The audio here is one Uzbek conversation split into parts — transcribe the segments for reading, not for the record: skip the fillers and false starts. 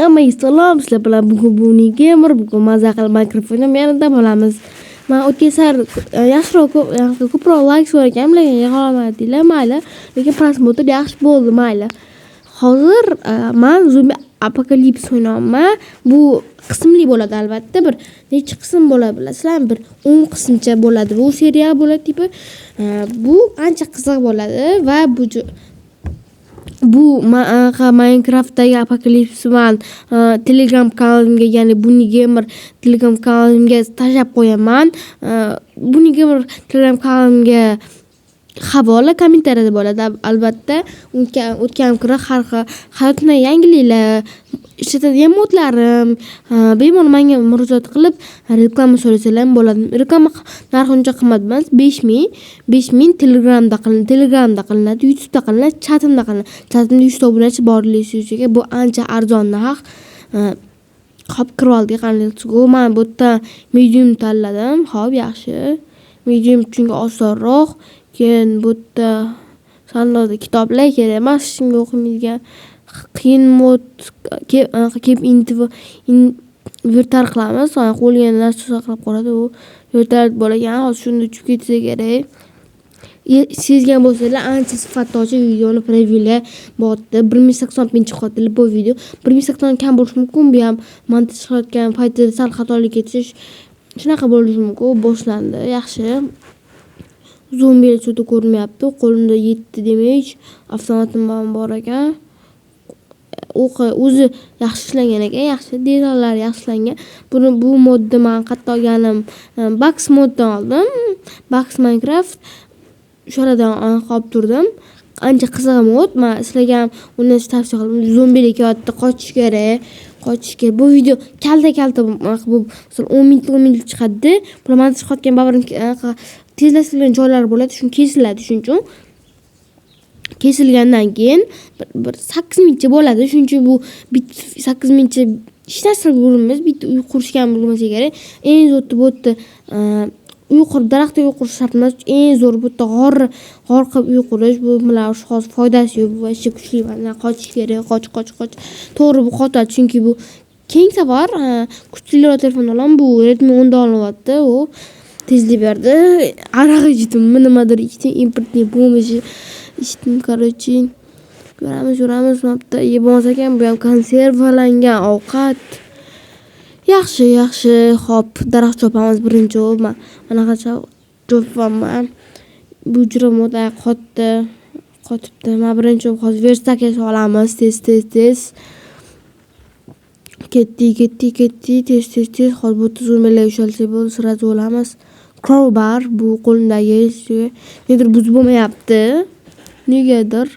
Hammaga salom, sizlar bilan bugun Buni Gamer, bugun maza qilib mikrofonni yanada bo'lamiz. Men o'tgan safar yaxshiroq ko'proq like so'raganman, lekin yig'olmadinglar, mayli. Lekin prosmotr yaxshi bo'ldi, mayli. Hozir men zombi apokalips o'ynayapman. Bu qismli bo'ladi albatta, bir necha qism bo'ladi bilasizlarmi? Bir 10 qismcha bo'ladi. Bu serial bo'ladi tipi. Bu ancha qiziq bo'ladi va bu Minecraftdagi apokalipsman Telegram kanalimga, ya'ni Buni Gamer Telegram kanalimga tashlab qo'yaman. Buni Gamer Telegram kanalimga havola kommentariyada bo'ladi albatta. O'tgan kuni har xil hayotni yangiliklar, ishlatadigan modlarim, bemalol menga murojaat qilib reklama so'rasalar bo'ladi. Reklama narxi uncha qimmat emas, 5000 Telegramda qilinadi, YouTube'da qilinadi, chatimda qilinadi. Chatimda 100 obunachi borligiga bu ancha arzon narx. Hop kirib oldik, qanday men bu yerda medium tanladim. Hop, yaxshi. Medium chunki osonroq. Keyin bu yerda sandiqda kitoblar kerak emas, shunga o'qimaydigan qiyin mod kelib invertar qilamiz. Qo'lga narsa saqlab qoladi, u vertolyot bo'lagan. Hozir shunda uchib ketsa kerak. Sezgan bo'lsanglar, ancha sifatli videoni prevyular botdi. 1080p chiqadi bu video. 1080 kam bo'lishi mumkin, bu ham montaj qilayotgan paytda sal xatolik ketish shunaqa bo'lishi mumkin. Boshlandi, yaxshi. Zombilar cho'ta ko'rinmayapti. Qo'limda 7 damage avtomatim bor ekan. O'zi yaxshi ishlangan ekan, yaxshi detallar yaxshilangan. Bu modda men qayerdan olganim? Box moddan oldim. Box Minecraft sharadan olib turdim. Ancha qiziq mod. Men sizlarga uni tavsiya qilaman. Zombilar kelyapti, qochish kerak. Bu video kalta bu 10 minut chiqadi. Bular men chiqayotgan babarim tezlashtirilgan joylari bo'ladi, shuni kesiladi shuning uchun. Kesilgandan keyin bir 8 minutcha bo'ladi. Shuning uchun bu 8 minutcha hech narsa bo'lmaymiz. Bitta uy qurishgan bo'lmasa kerak. Eng zo'r bu yerda uy qurib, daraxtda uy qurish shart emas. Eng zo'r bu yerda g'or qilib uy qurish. Bu bilan hozir foydasi yo'q. Bu vashcha kuchli emas. Qochish kerak, qoch. To'g'ri bu qotadi, chunki bu keng safar kuchliroq telefon olaman. Bu Redmi 10 dan olyapti. U tezlik berdi. Araq ichdim, nimadir ichdim, importni bo'lmishi ichdim, короче. Ko'ramiz, mapda yeb olsa ekan, bu ham konservalangan ovqat. Yaxshi. Hop, daraxt chopamiz birinchi o'p. Manaqa chopaman. Bu juda moda qotibdi. Men birinchi o'p hozir verstaka solamiz, tez. Ketdi, tez. Hozir bu tuzilmalar ushalsa bo'ldi, sirasi olamiz. Crowbar bu qo'limdagi nedir buzib bo'lmayapti. Negadir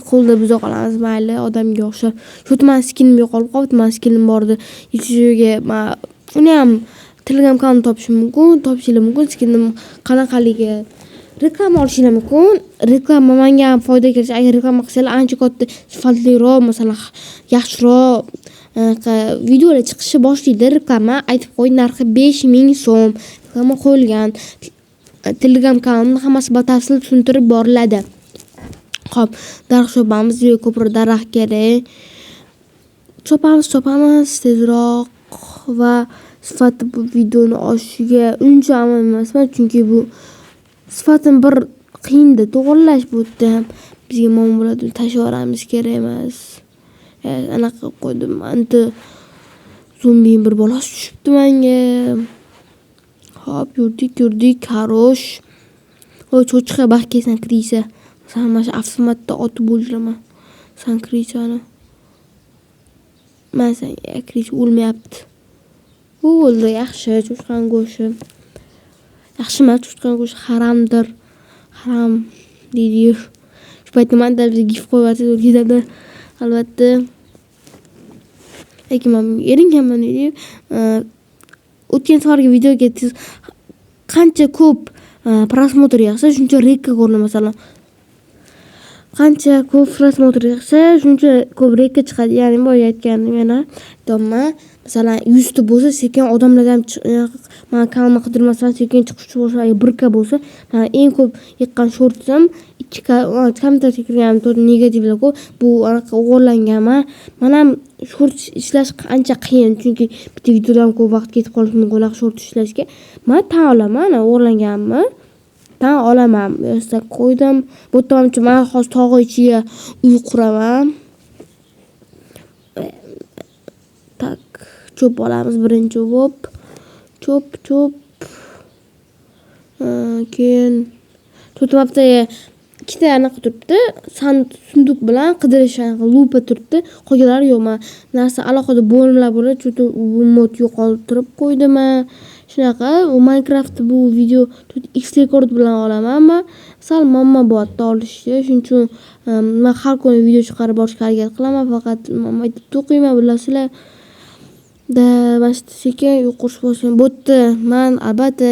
qo'lda buza qolamiz, mayli, odamga o'xshab. Shu men skinim yo'qolib qoldi, men skinim bordi. YouTube'ga uni ham Telegram kanalini topishingiz mumkin. Skinim qanaqaligi reklama olishingiz mumkin. Reklama menga ham foyda kelsa, agar reklama qilsanglar ancha katta sifatliroq, masalan, yaxshiroq videolar chiqishi boshlaydi. Reklama aytib qo'y, narxi 5000 so'm. Reklama qo'yilgan. Telegram kanalimda hammasi batafsil tushuntirib boriladi. Hop, daraxt chopamiz, ko'proq daraxt kerak. Chopamiz tezroq va sifati bu videoni oshishiga uncha amal emasman, chunki bu sifatini bir qiyinda to'g'irlash bu yerda ham bizga muammo bo'ladi. Tashlayveramiz, kerak emas. Anaqa qo'ydim. Endi zombi bir bolasi tushibdi menga. Hop, yurdik, xarosh. Cho'chqa baxtga san kirisa. Sen mana shu avtomatda otib o'ldiraman. San kirisani. Men senga kiris o'lmayapti. Bu o'ldi, yaxshi, cho'chqan go'shti. Yaxshi emas, cho'chqan go'shti haramdir. Haram deydi. Shu paytda men bizga gif qo'yib ketadi. Albatta. Lekin men eringanman deydi. O'tgan safargi videoga qancha ko'p prosmotr yig'sa, shuncha rekka ko'rinadi, masalan. Qancha ko'p prosmotr yig'sa, shuncha ko'p rekka chiqadi. Ya'ni boya aytganim yana aytaman. Masalan, 100 ta bo'lsa, sekin odamlar ham men kanalimni qidirmasdan sekin chiqishchi bo'lsa, 1 ka bo'lsa, men eng ko'p yiqqan shortim kompyuterga kirgan negativlar-ku bu anaqa o'g'irlanganman. Mana ham short ishlash ancha qiyin, chunki bitta videodan ko'p vaqt ketib qolishi mumkin unaqa short ishlashga. Men tan olaman, o'g'irlanganmi? Tan olaman. Yo'qsa qo'ydim. Bu tomchi men hozir tog'i ichiga uy quraman. Tak, cho'p olamiz birinchi bo'lib. Cho'p. Keyin to'rtmapta ikkita anaqa turibdi. Sunduq bilan qidirish lupa turibdi. Qolganlari yo'q. Men narsa alohida bo'limlar bo'ladi, chunki bu mod yo'qoltirib qo'ydim. Shunaqa, Minecraft bu video X rekord bilan olaman. Sal muammo bor olishda, shuning uchun men har kuni video chiqarib borishga harakat qilaman, faqat aytib o'qiyman, bilasizlar. Mana sekin yo'qolish boshlagan bo'pti. Men albatta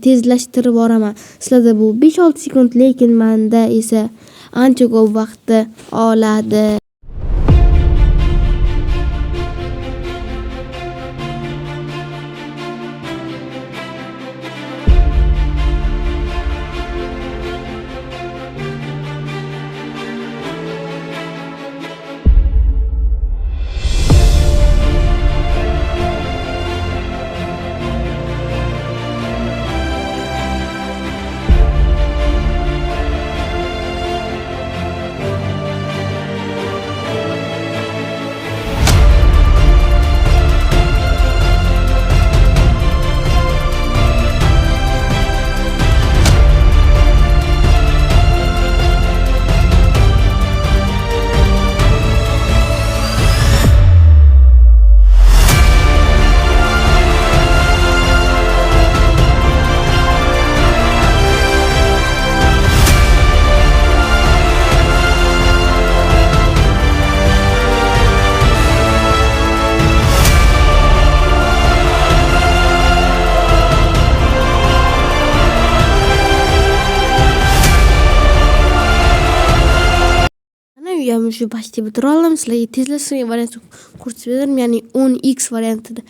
tezlashtirib boraman. Sizlarda bu 5-6 sekund, lekin menda esa ancha ko'p vaqtni oladi. Shu почти bitira oldim. Sizlarga tezlashgan variantni ko'rsatib berdim, ya'ni 10x variantida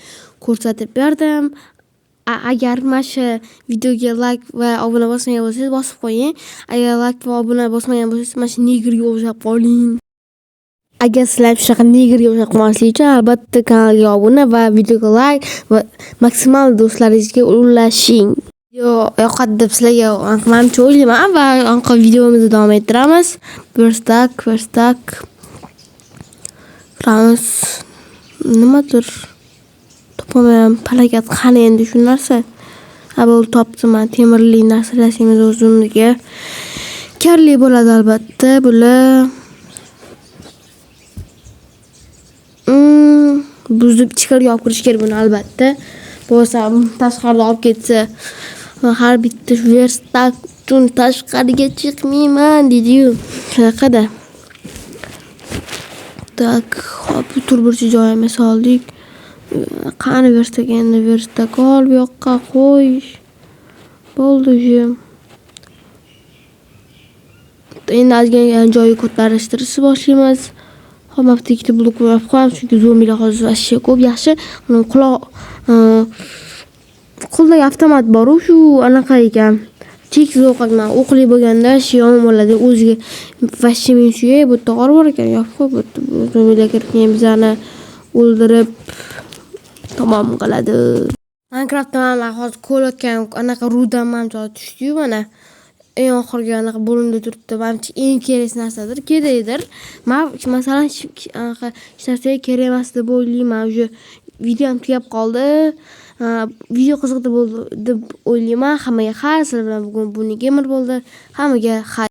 ko'rsatib berdim. Agar mana shu videoga like va obuna bosmagan bo'lsangiz, bosib qo'ying. Agar like va obuna bosmagan bo'lsangiz, mana shu nigerga o'xshab qoling. Agar sizlar shunaqa nigerga o'xshab qolmaslik uchun albatta kanalga obuna va videoga like va maksimal do'stlaringizga ulashing. Yoqadi deb sizlarga menimcha o'ylayman va videomizni davom ettiramiz. Verstak qilamiz. Nimadir topaman, palakat qani endi shu narsa. Bu topdim, temirli narsalasimiz o'zimizga kerakli bo'ladi albatta. Bular buzib ichkariga olib kirish kerak buni albatta. Bo'lsa tashqarida olib ketsa har bitta verstak uchun tashqariga chiqmayman dedi-yu. Shunaqada. Tak, hop turburchi joyimga soldik. Qani verstak endi verstak ol bu yoqqa qo'y. Bo'ldi shu. Endi ozgina joyi ko'tarishtirishni boshlaymiz. Hopmabda ikkita blok qo'yib qo'yamiz, chunki zombilar hozir ashyo ko'p. Yaxshi, qo'ldagi avtomat bor-ku, shu anaqa ekan. Cheksiz o'qilgan, o'qli bo'lganda shu yomon bo'ladi. O'ziga vashchi mensuga bu tog'or bor ekan, yopib qo'yib, zombilar kirib bizani o'ldirib tamom qiladi. Minecraftda men hozir ko'rayotgan anaqa rudan menimcha tushdi-yu, mana eng oxirgi anaqa bo'limda turibdi. Menimcha eng kerak narsadir, kerakdir. Men masalan anaqa hech narsaga kerak emas deb o'ylayman. O'sha videom tugab qoldi. Video qiziq bo'ldi deb o'ylayman. Hammaga xayr, sizlar bilan bugun Buni Gamer bo'ldi. Hammaga xayr.